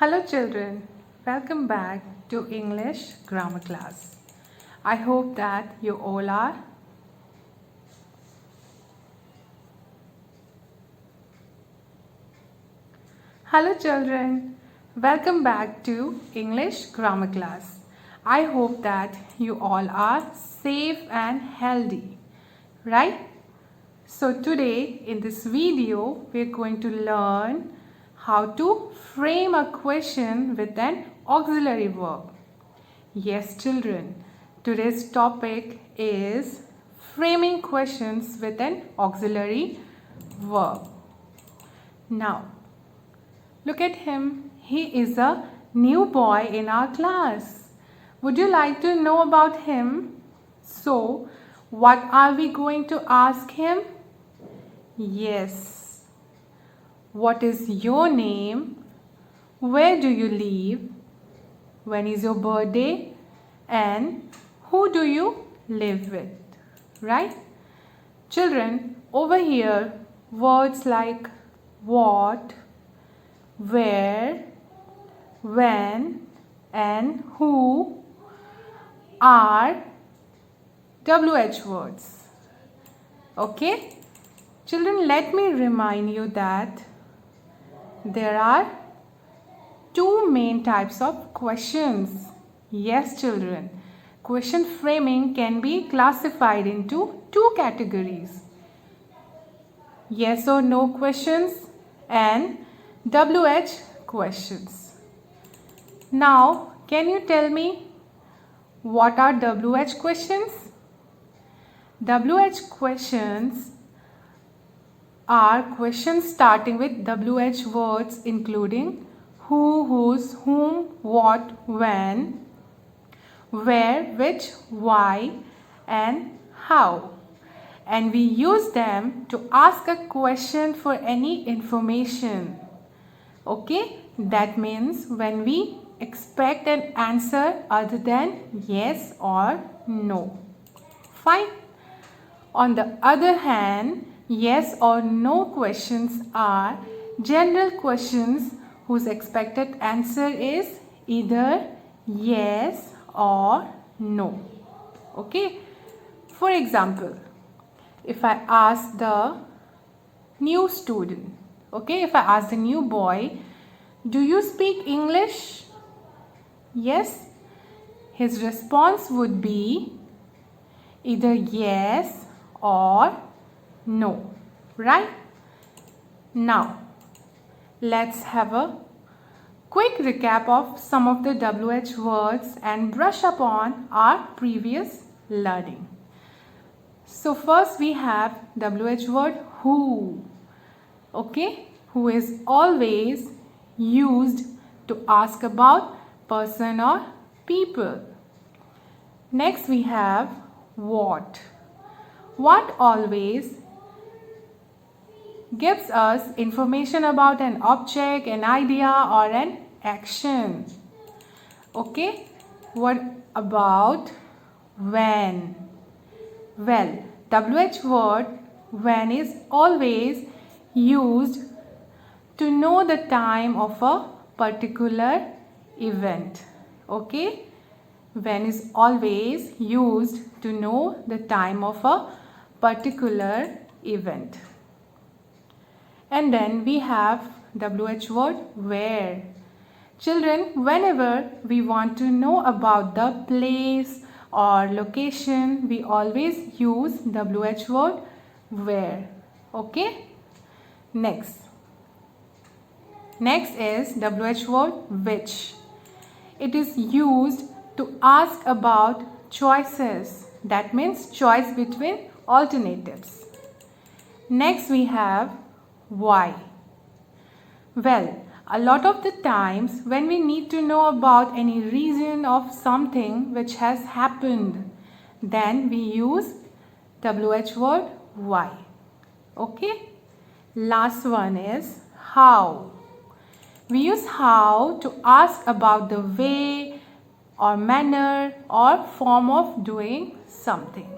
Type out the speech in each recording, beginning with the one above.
Hello children, welcome back to English grammar class. I hope that you all are Hello children, welcome back to English grammar class. I hope that you all are safe and healthy, right? So today in this video we are going to learn how to frame a question with an auxiliary verb. Yes children, today's topic is framing questions with an auxiliary verb. Now look at him. He is a new boy in our class. Would you like to know about him? So, what are we going to ask him? Yes. What is your name? Where do you live? When is your birthday? And who do you live with? Right? Children, over here, words like what, where, when and who are WH words. Okay? Children, let me remind you that there are two main types of questions. Yes, children. Question framing can be classified into two categories. Yes or no questions and WH questions. Now, can you tell me what are WH questions? WH questions are questions starting with WH words including who, whose, whom, what, when, where, which, why and how. And we use them to ask a question for any information. Okay, that means when we expect an answer other than yes or no. Fine. On the other hand, yes or no questions are general questions whose expected answer is either yes or no. Okay. For example, if I ask the new student, okay, if I ask the new boy, do you speak English? Yes. His response would be either yes or no. Right? Now, let's have a quick recap of some of the WH words and brush up on our previous learning. So first we have WH word who. Okay, who is always used to ask about person or people. Next we have what. What always gives us information about an object, an idea or an action. Okay, what about when? Well, WH word when is always used to know the time of a particular event. Okay, when is always used to know the time of a particular event. And then we have WH word where. Children, whenever we want to know about the place or location, we always use WH word where. Okay? Next is WH word which. It is used to ask about choices. That means choice between alternatives. Next we have why. Well, a lot of the times when we need to know about any reason of something which has happened, then we use WH word why. Okay? Last one is how. We use how to ask about the way or manner or form of doing something.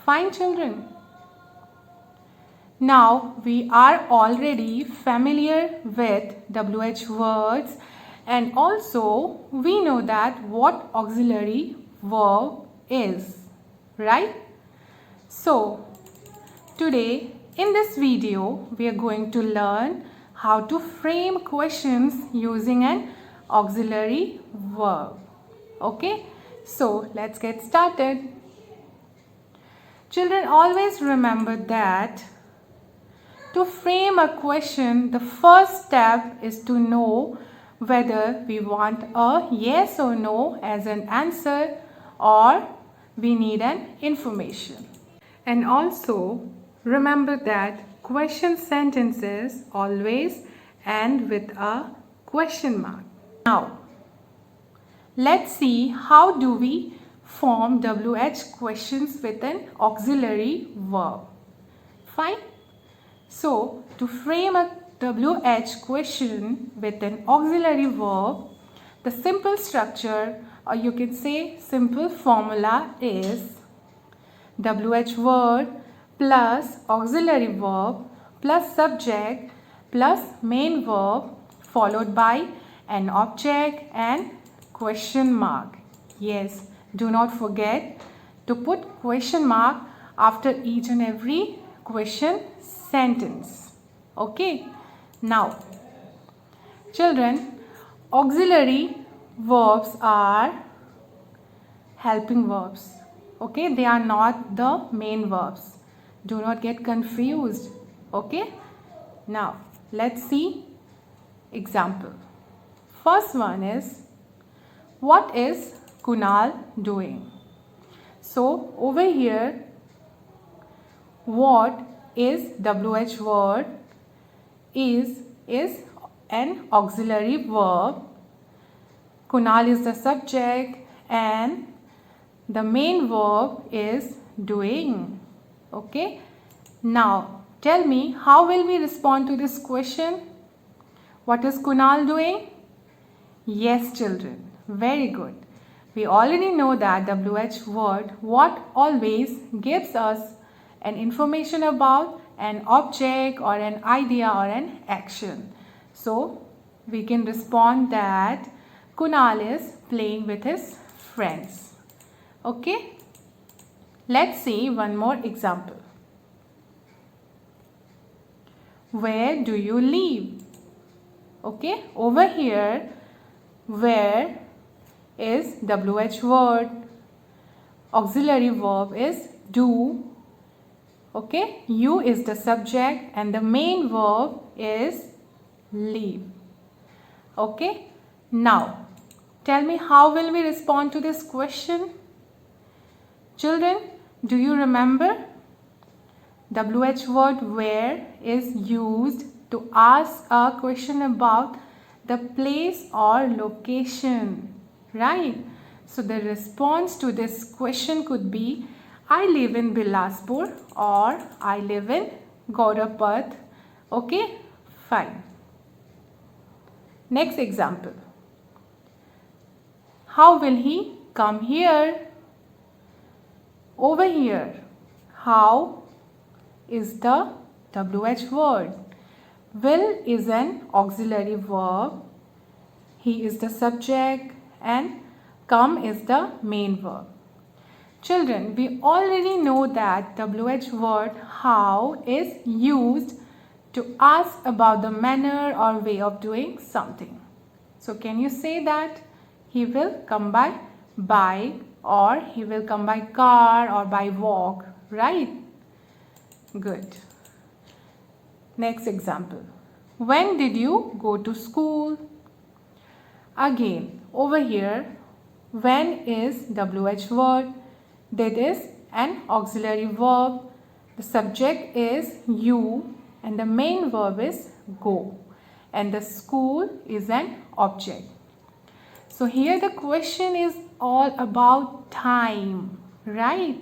Fine children. Now we are already familiar with WH words, and also we know that what auxiliary verb is, right? So today in this video we are going to learn how to frame questions using an auxiliary verb. Okay, so let's get started. Children, always remember that to frame a question, the first step is to know whether we want a yes or no as an answer, or we need an information. And also remember that question sentences always end with a question mark. Now let's see how do we form WH questions with an auxiliary verb. Fine. So to frame a WH question with an auxiliary verb, the simple structure, or you can say simple formula, is WH word plus auxiliary verb plus subject plus main verb followed by an object and question mark. Yes, do not forget to put question mark after each and every question sentence. Okay, now children, auxiliary verbs are helping verbs. Okay, they are not the main verbs. Do not get confused. Okay, now let's see example. First one is, what is Kunal doing? So over here, what is WH word is an auxiliary verb. Kunal is the subject and the main verb is doing. Okay. Now tell me, how will we respond to this question? What is Kunal doing? Yes, children. Very good. We already know that WH word what always gives us an information about an object or an idea or an action. So we can respond that Kunal is playing with his friends. Okay. Let's see one more example. Where do you live? Okay. Over here, where is WH word. Auxiliary verb is do. Okay, you is the subject and the main verb is live. Okay, now tell me, how will we respond to this question? Children, do you remember? WH word where is used to ask a question about the place or location, right? So the response to this question could be, I live in Bilaspur or I live in Gaurapath. Okay, fine. Next example. How will he come here? Over here, how is the WH word. Will is an auxiliary verb. He is the subject and come is the main verb. Children, we already know that WH word how is used to ask about the manner or way of doing something. So can you say that he will come by bike or he will come by car or by walk, right? Good. Next example. When did you go to school? Again, over here, when is WH word. That is an auxiliary verb. The subject is you and the main verb is go. And the school is an object. So here the question is all about time, right?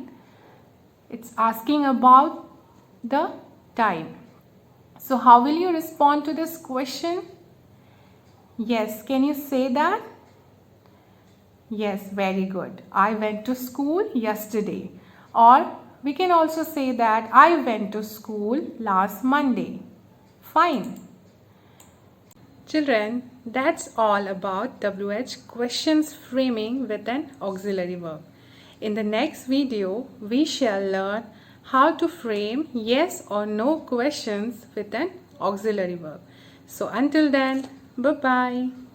It's asking about the time. So how will you respond to this question? Yes, can you say that? Yes, very good. I went to school yesterday. Or We can also say that I went to school last Monday. Fine. Children, that's all about WH questions framing with an auxiliary verb. In the next video, we shall learn how to frame yes or no questions with an auxiliary verb. So until then, bye-bye.